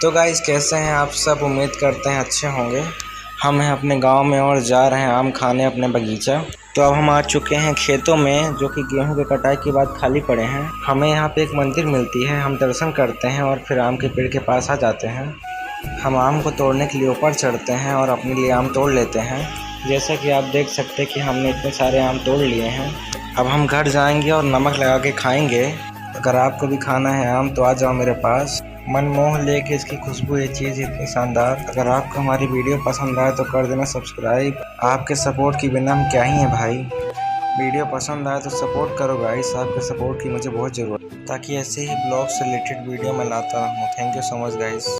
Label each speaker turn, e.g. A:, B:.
A: तो गाइस कैसे हैं आप सब, उम्मीद करते हैं अच्छे होंगे। हम हैं अपने गांव में और जा रहे हैं आम खाने अपने बगीचा। तो अब हम आ चुके हैं खेतों में, जो कि गेहूं के कटाई के बाद खाली पड़े हैं। हमें यहाँ पे एक मंदिर मिलती है, हम दर्शन करते हैं और फिर आम के पेड़ के पास आ जाते हैं। हम आम को तोड़ने के लिए ऊपर चढ़ते हैं और अपने लिए आम तोड़ लेते हैं। जैसा कि आप देख सकते हैं कि हमने इतने सारे आम तोड़ लिए हैं। अब हम घर जाएंगे और नमक लगा के खाएंगे। अगर आपको भी खाना है आम तो आ जाओ मेरे पास। मन मोह लेके इसकी खुशबू, ये चीज़ इतनी शानदार। अगर आपको हमारी वीडियो पसंद आए तो कर देना सब्सक्राइब। आपके सपोर्ट की बिना हम क्या ही हैं भाई। वीडियो पसंद आए तो सपोर्ट करो गाइस, आपके सपोर्ट की मुझे बहुत ज़रूरत है, ताकि ऐसे ही ब्लॉग से रिलेटेड वीडियो मैं लाता रहूँ। Thank you so much guys.